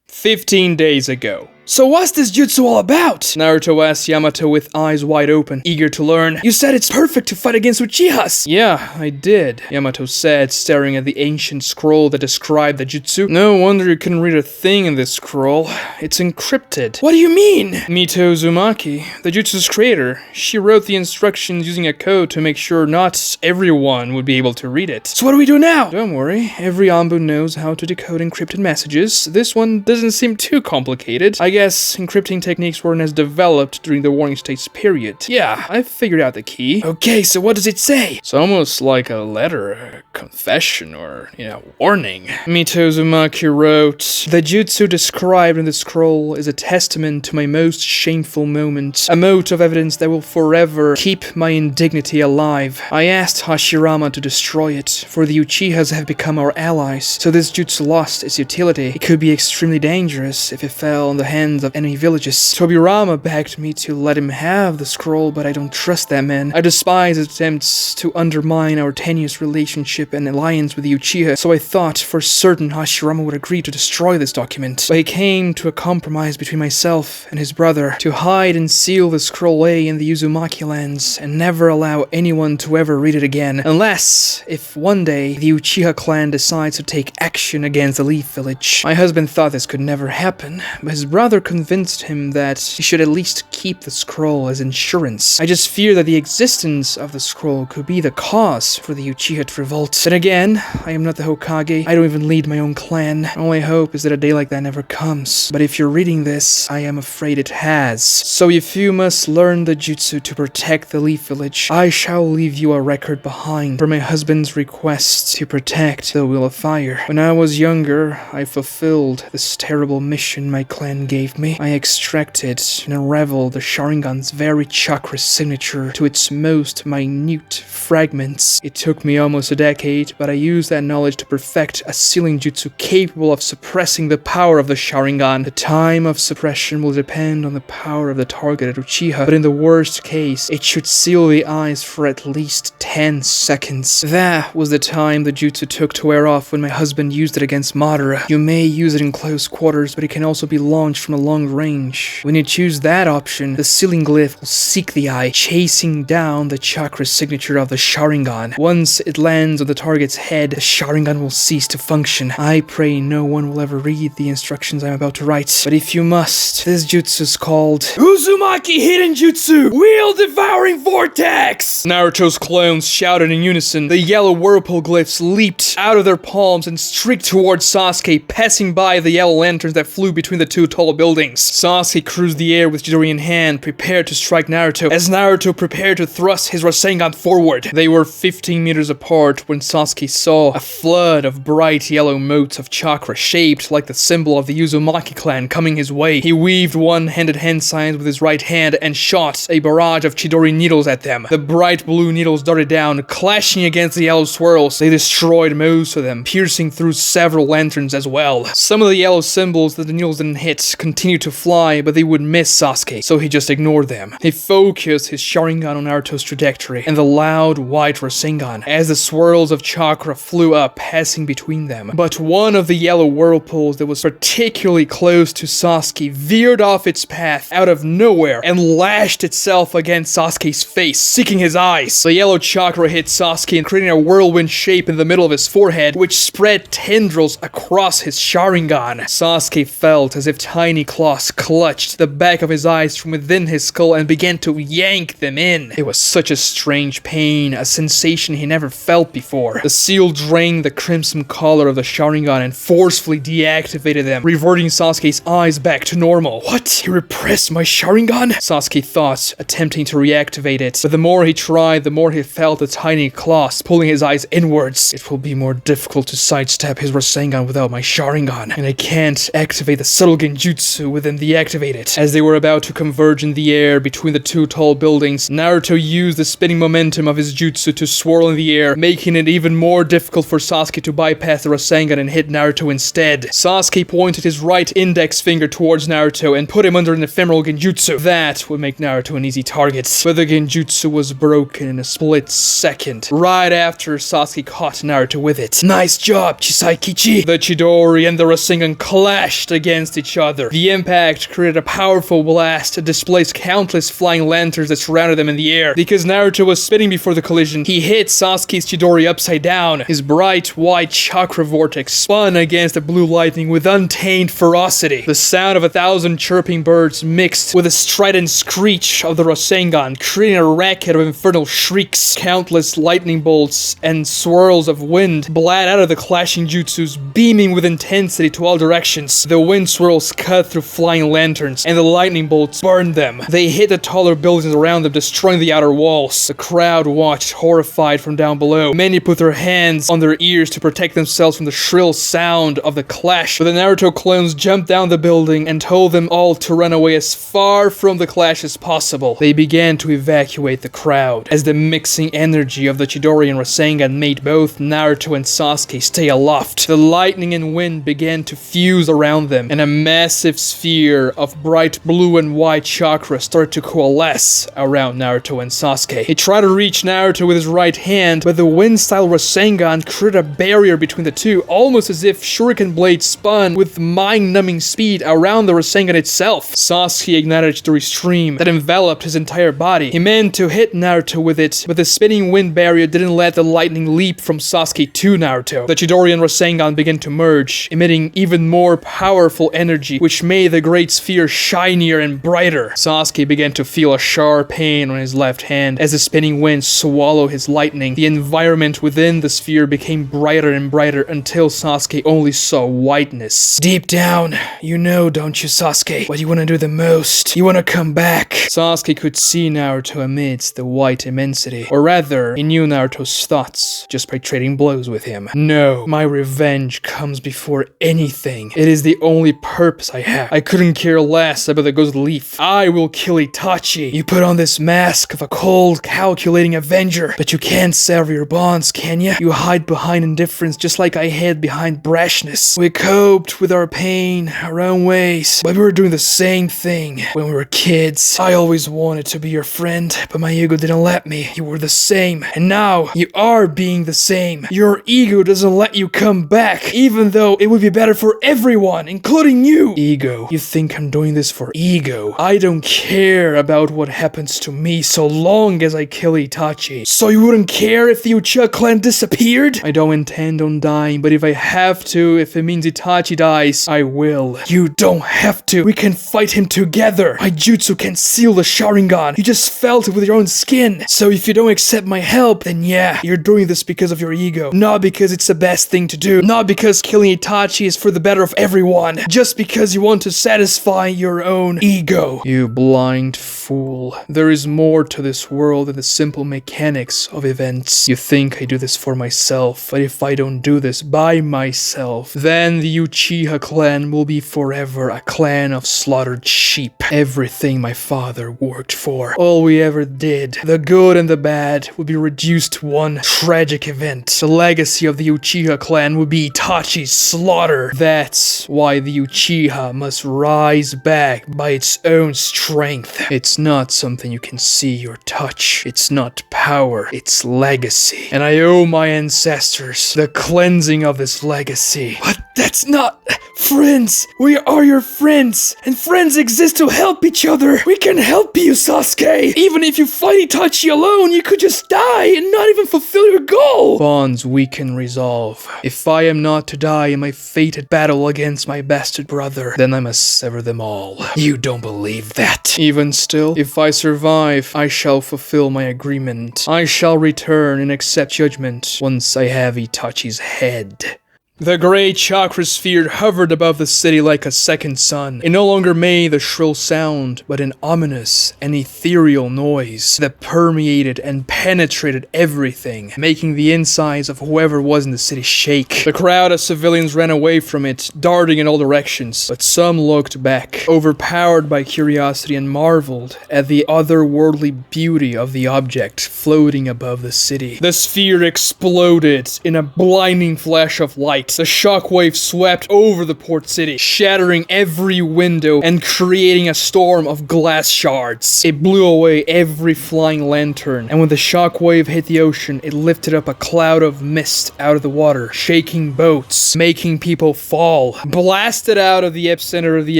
15 days ago. So what's this jutsu all about? Naruto asked Yamato with eyes wide open, eager to learn. You said it's perfect to fight against Uchihas. Yeah, I did, Yamato said, staring at the ancient scroll that described the jutsu. No wonder you couldn't read a thing in this scroll. It's encrypted. What do you mean? Mito Uzumaki, the jutsu's creator, she wrote the instructions using a code to make sure not everyone would be able to read it. So what do we do now? Don't worry, every Anbu knows how to decode encrypted messages. This one doesn't seem too complicated. I guess encrypting techniques weren't as developed during the warning states period. Yeah, I figured out the key. Okay, so what does it say? It's almost like a letter, a confession, or, warning. Mito Uzumaki wrote, the jutsu described in the scroll is a testament to my most shameful moment, a mote of evidence that will forever keep my indignity alive. I asked Hashirama to destroy it, for the Uchihas have become our allies, so this jutsu lost its utility. It could be extremely dangerous if it fell in the hands of enemy villages. Tobirama begged me to let him have the scroll, but I don't trust that man. I despise his attempts to undermine our tenuous relationship and alliance with the Uchiha, so I thought for certain Hashirama would agree to destroy this document. But he came to a compromise between myself and his brother to hide and seal the scroll A in the Uzumaki lands and never allow anyone to ever read it again, unless if one day the Uchiha clan decides to take action against the Leaf Village. My husband thought this could never happen, but his brother convinced him that he should at least keep the scroll as insurance. I just fear that the existence of the scroll could be the cause for the Uchiha to revolt. Then again, I am not the Hokage. I don't even lead my own clan. All I hope is that a day like that never comes. But if you're reading this, I am afraid it has. So if you must learn the jutsu to protect the Leaf Village, I shall leave you a record behind for my husband's request to protect the Wheel of Fire. When I was younger, I fulfilled this terrible mission my clan gave me. I extracted and unraveled the Sharingan's very chakra signature to its most minute fragments. It took me almost a decade, but I used that knowledge to perfect a sealing jutsu capable of suppressing the power of the Sharingan. The time of suppression will depend on the power of the targeted Uchiha, but in the worst case, it should seal the eyes for at least 10 seconds. That was the time the jutsu took to wear off when my husband used it against Madara. You may use it in close quarters, but it can also be launched from a long range. When you choose that option, the sealing glyph will seek the eye, chasing down the chakra signature of the Sharingan. Once it lands on the target's head, the Sharingan will cease to function. I pray no one will ever read the instructions I'm about to write, but if you must, this jutsu is called Uzumaki Hidden Jutsu, Wheel Devouring Vortex! Naruto's clones shouted in unison. The yellow whirlpool glyphs leaped out of their palms and streaked towards Sasuke, passing by the yellow lanterns that flew between the two tall buildings. Sasuke cruised the air with Chidori in hand, prepared to strike Naruto, as Naruto prepared to thrust his Rasengan forward. They were 15 meters apart when Sasuke saw a flood of bright yellow motes of chakra, shaped like the symbol of the Uzumaki clan, coming his way. He weaved one-handed hand signs with his right hand and shot a barrage of Chidori needles at them. The bright blue needles darted down, clashing against the yellow swirls. They destroyed most of them, piercing through several lanterns as well. Some of the yellow symbols that the needles didn't hit continued to fly, but they would miss Sasuke, so he just ignored them. He focused his Sharingan on Naruto's trajectory, and the loud white Rasengan, as the swirls of chakra flew up, passing between them. But one of the yellow whirlpools that was particularly close to Sasuke veered off its path out of nowhere and lashed itself against Sasuke's face, seeking his eyes. The yellow chakra hit Sasuke and creating a whirlwind shape in the middle of his forehead, which spread tendrils across his Sharingan. Sasuke felt as if tiny claws clutched the back of his eyes from within his skull and began to yank them in. It was such a strange pain, a sensation he never felt before. The seal drained the crimson color of the Sharingan and forcefully deactivated them, reverting Sasuke's eyes back to normal. What? He repressed my Sharingan? Sasuke thought, attempting to reactivate it, but the more he tried, the more he felt the tiny claws pulling his eyes inwards. It will be more difficult to sidestep his Rasengan without my Sharingan, and I can't activate the subtle genjutsu with them deactivated. As they were about to converge in the air between the two tall buildings, Naruto used the spinning momentum of his jutsu to swirl in the air, making it even more difficult for Sasuke to bypass the Rasengan and hit Naruto instead. Sasuke pointed his right index finger towards Naruto and put him under an ephemeral genjutsu. That would make Naruto an easy target, but the genjutsu was broken in a split second, right after Sasuke caught Naruto with it. Nice job, Chisaikichi! The Chidori and the Rasengan clashed against each other. The impact created a powerful blast that displaced countless flying lanterns that surrounded them in the air. Because Naruto was spinning before the collision, he hit Sasuke's Chidori upside down. His bright white chakra vortex spun against the blue lightning with untamed ferocity. The sound of 1,000 chirping birds mixed with the strident screech of the Rasengan, creating a racket of infernal shrieks. Countless lightning bolts and swirls of wind blast out of the clashing jutsus, beaming with intensity to all directions. The wind swirls cut through flying lanterns, and the lightning bolts burned them. They hit the taller buildings around them, destroying the outer walls. The crowd watched, horrified from down below. Many put their hands on their ears to protect themselves from the shrill sound of the clash, but the Naruto clones jumped down the building and told them all to run away as far from the clash as possible. They began to evacuate the crowd, as the mixing energy of the Chidori and Rasengan made both Naruto and Sasuke stay aloft. The lightning and wind began to fuse around them, and a massive sphere of bright blue and white chakra started to coalesce around Naruto and Sasuke. He tried to reach Naruto with his right hand, but the wind-style Rasengan created a barrier between the two, almost as if shuriken blades spun with mind-numbing speed around the Rasengan itself. Sasuke ignited Chidori stream that enveloped his entire body. He meant to hit Naruto with it, but the spinning wind barrier didn't let the lightning leap from Sasuke to Naruto. The Chidori and Rasengan began to merge, emitting even more powerful energy, which made the great sphere shinier and brighter. Sasuke began to feel a sharp pain on his left hand as the spinning wind swallowed his lightning. The environment within the sphere became brighter and brighter until Sasuke only saw whiteness. Deep down, you know, don't you, Sasuke? What you want to do the most? You want to come back? Sasuke could see Naruto amidst the white immensity. Or rather, he knew Naruto's thoughts just by trading blows with him. No, my revenge comes before anything. It is the only purpose I have. I couldn't care less about the Ghost Leaf. I will kill Itachi. You put on this mask of a cold, calculating avenger, but you can't sever your bonds, can ya? You hide behind indifference just like I hid behind brashness. We coped with our pain our own ways, but we were doing the same thing when we were kids. I always wanted to be your friend, but my ego didn't let me. You were the same, and now you are being the same. Your ego doesn't let you come back, even though it would be better for everyone, including you. Ego. You think I'm doing this for ego? I don't care about what happens to me so long as I kill Itachi. So you wouldn't care if the Uchiha clan disappeared? I don't intend on dying, but if I have to, if it means Itachi dies, I will. You don't have to. We can fight him together. My jutsu can seal the Sharingan. You just felt it with your own skin. So if you don't accept my help, then yeah, you're doing this because of your ego. Not because it's the best thing to do. Not because killing Itachi is for the better of everyone. Just because you want to satisfy your own ego. You blind fool. There is more to this world than the simple mechanics of events. You think I do this for myself, but if I don't do this by myself, then the Uchiha clan will be forever a clan of slaughtered sheep. Everything my father worked for, all we ever did, the good and the bad, would be reduced to one tragic event. The legacy of the Uchiha clan would be Itachi's slaughter. That's why the Uchiha must rise back by its own strength. It's not something you can see or touch. It's not power, it's legacy. And I owe my ancestors the cleansing of this legacy. But that's not... Friends! We are your friends! And friends exist to help each other! We can help you, Sasuke! Even if you fight Itachi alone, you could just die and not even fulfill your goal! Bonds we can resolve. If I am not to die in my fated battle against my bastard brother, then I must sever them all. You don't believe that. Even still, if I survive, I shall fulfill my agreement. I shall return and accept judgment once I have Itachi's head. The grey chakra sphere hovered above the city like a second sun. It no longer made the shrill sound, but an ominous and ethereal noise that permeated and penetrated everything, making the insides of whoever was in the city shake. The crowd of civilians ran away from it, darting in all directions, but some looked back, overpowered by curiosity, and marveled at the otherworldly beauty of the object floating above the city. The sphere exploded in a blinding flash of light. The shockwave swept over the port city, shattering every window and creating a storm of glass shards. It blew away every flying lantern, and when the shockwave hit the ocean, it lifted up a cloud of mist out of the water, shaking boats, making people fall. Blasted out of the epicenter of the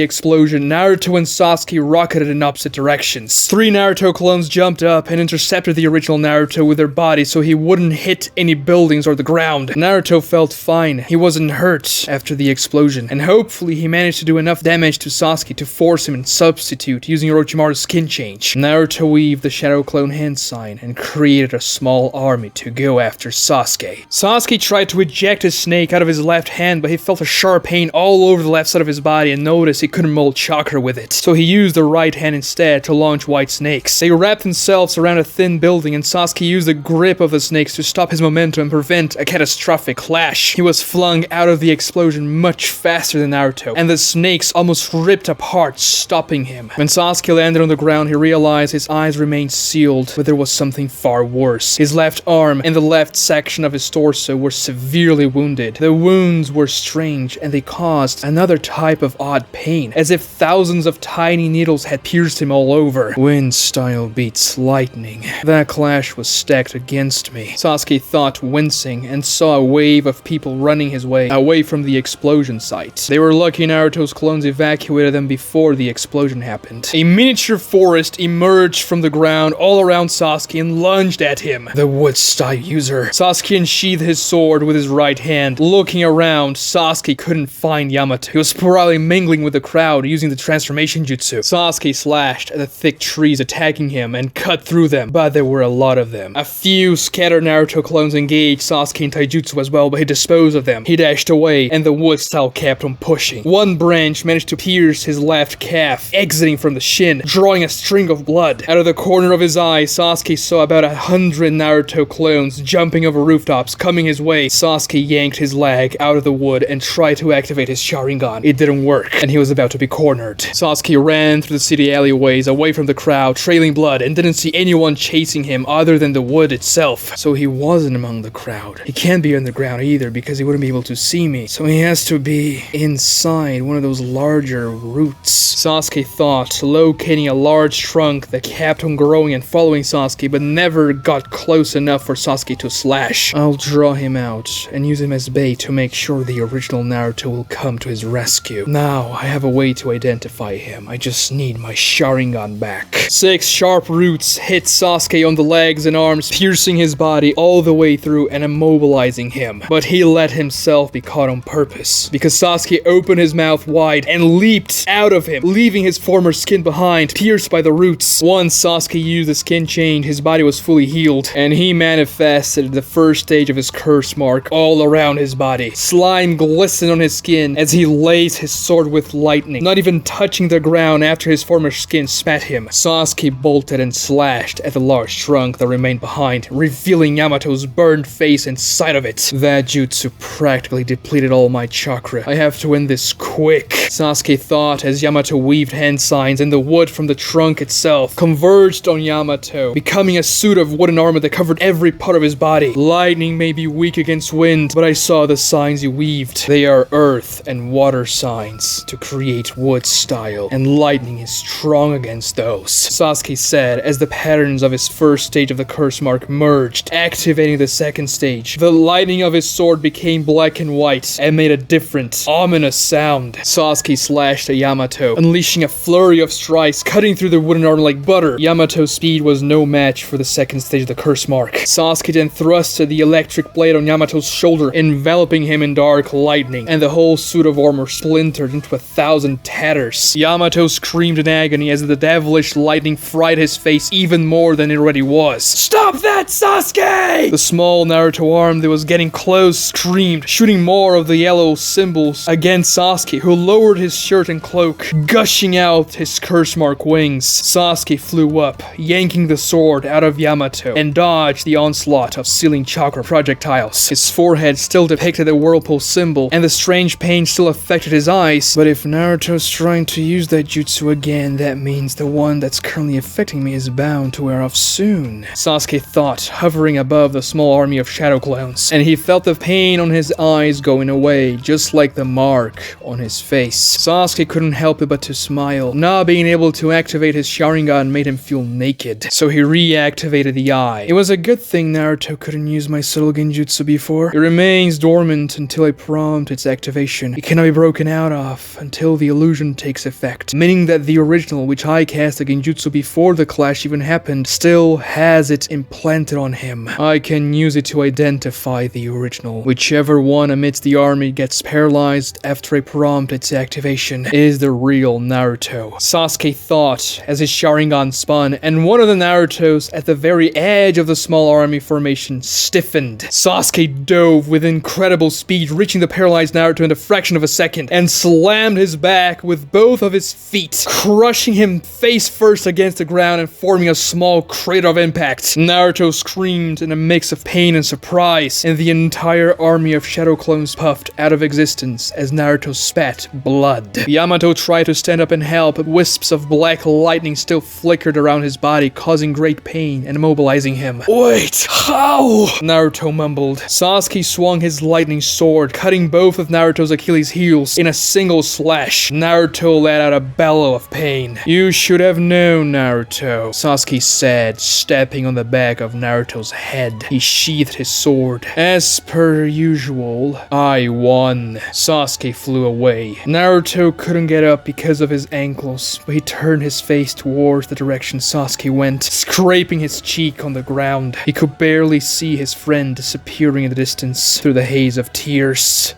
explosion, Naruto and Sasuke rocketed in opposite directions. 3 Naruto clones jumped up and intercepted the original Naruto with their bodies so he wouldn't hit any buildings or the ground. Naruto felt fine. He wasn't hurt after the explosion, and hopefully he managed to do enough damage to Sasuke to force him in substitute using Orochimaru's skin change. Naruto weaved the Shadow Clone hand sign and created a small army to go after Sasuke. Sasuke tried to eject his snake out of his left hand, but he felt a sharp pain all over the left side of his body and noticed he couldn't mold chakra with it. So he used the right hand instead to launch white snakes. They wrapped themselves around a thin building, and Sasuke used the grip of the snakes to stop his momentum and prevent a catastrophic clash. He was flung out of the explosion much faster than Naruto, and the snakes almost ripped apart, stopping him. When Sasuke landed on the ground, he realized his eyes remained sealed, but there was something far worse. His left arm and the left section of his torso were severely wounded. The wounds were strange, and they caused another type of odd pain, as if thousands of tiny needles had pierced him all over. Wind style beats lightning. That clash was stacked against me, Sasuke thought, wincing, and saw a wave of people running his way, away from the explosion site. They were lucky Naruto's clones evacuated them before the explosion happened. A miniature forest emerged from the ground all around Sasuke and lunged at him. The wood-style user. Sasuke unsheathed his sword with his right hand. Looking around, Sasuke couldn't find Yamato. He was probably mingling with the crowd using the transformation jutsu. Sasuke slashed at the thick trees attacking him and cut through them, but there were a lot of them. A few scattered Naruto clones engaged Sasuke in taijutsu as well, but he disposed of them. He dashed away, and the wood style kept on pushing. One branch managed to pierce his left calf, exiting from the shin, drawing a string of blood. Out of the corner of his eye, Sasuke saw about 100 Naruto clones jumping over rooftops, coming his way. Sasuke yanked his leg out of the wood and tried to activate his Sharingan. It didn't work, and he was about to be cornered. Sasuke ran through the city alleyways, away from the crowd, trailing blood, and didn't see anyone chasing him other than the wood itself. So he wasn't among the crowd. He can't be underground either, because he wouldn't be able to see me. So he has to be inside one of those larger roots. Sasuke thought, locating a large trunk that kept on growing and following Sasuke, but never got close enough for Sasuke to slash. I'll draw him out and use him as bait to make sure the original Naruto will come to his rescue. Now I have a way to identify him. I just need my Sharingan back. 6 sharp roots hit Sasuke on the legs and arms, piercing his body all the way through and immobilizing him. But he let himself himself be caught on purpose, because Sasuke opened his mouth wide and leaped out of him, leaving his former skin behind, pierced by the roots. Once Sasuke used the skin change, his body was fully healed, and he manifested the first stage of his curse mark all around his body. Slime glistened on his skin as he laced his sword with lightning, not even touching the ground after his former skin spat him. Sasuke bolted and slashed at the large trunk that remained behind, revealing Yamato's burned face inside of it. That jutsu practically depleted all my chakra. I have to end this quick, Sasuke thought as Yamato weaved hand signs and the wood from the trunk itself converged on Yamato, becoming a suit of wooden armor that covered every part of his body. Lightning may be weak against wind, but I saw the signs he weaved. They are earth and water signs to create wood style, and lightning is strong against those, Sasuke said as the patterns of his first stage of the curse mark merged, activating the second stage. The lightning of his sword became black and white and made a different, ominous sound. Sasuke slashed at Yamato, unleashing a flurry of strikes, cutting through the wooden armor like butter. Yamato's speed was no match for the second stage of the curse mark. Sasuke then thrusted the electric blade on Yamato's shoulder, enveloping him in dark lightning, and the whole suit of armor splintered into 1,000 tatters. Yamato screamed in agony as the devilish lightning fried his face even more than it already was. "Stop that, Sasuke!" The small Naruto arm that was getting close screamed, shooting more of the yellow symbols against Sasuke, who lowered his shirt and cloak, gushing out his curse mark wings. Sasuke flew up, yanking the sword out of Yamato, and dodged the onslaught of sealing chakra projectiles. His forehead still depicted the whirlpool symbol, and the strange pain still affected his eyes. But if Naruto's trying to use that jutsu again, that means the one that's currently affecting me is bound to wear off soon, Sasuke thought, hovering above the small army of shadow clones. And he felt the pain on his eyes going away, just like the mark on his face. Sasuke couldn't help it but to smile. Not being able to activate his Sharingan made him feel naked, so he reactivated the eye. It was a good thing Naruto couldn't use my subtle genjutsu before. It remains dormant until I prompt its activation. It cannot be broken out of until the illusion takes effect, meaning that the original, which I cast the genjutsu before the clash even happened, still has it implanted on him. I can use it to identify the original. Whichever one amidst the army gets paralyzed after I prompt its activation is the real Naruto, Sasuke thought as his Sharingan spun, and one of the Narutos at the very edge of the small army formation stiffened. Sasuke dove with incredible speed, reaching the paralyzed Naruto in a fraction of a second, and slammed his back with both of his feet, crushing him face first against the ground and forming a small crater of impact. Naruto screamed in a mix of pain and surprise, and the entire army of shadow clones puffed out of existence as Naruto spat blood. Yamato tried to stand up and help, but wisps of black lightning still flickered around his body, causing great pain and immobilizing him. "Wait, how?" Naruto mumbled. Sasuke swung his lightning sword, cutting both of Naruto's Achilles heels in a single slash. Naruto let out a bellow of pain. "You should have known, Naruto," Sasuke said, stepping on the back of Naruto's head. He sheathed his sword. "As per usual, I won." Sasuke flew away. Naruto couldn't get up because of his ankles, but he turned his face towards the direction Sasuke went, scraping his cheek on the ground. He could barely see his friend disappearing in the distance through the haze of tears.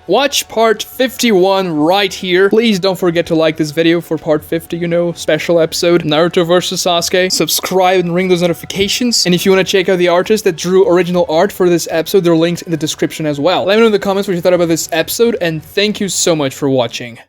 Watch part 51 right here. Please don't forget to like this video for part 50, special episode, Naruto vs Sasuke. Subscribe and ring those notifications. And if you want to check out the artists that drew original art for this episode, they're linked in the description as well. Let me know in the comments what you thought about this episode, and thank you so much for watching.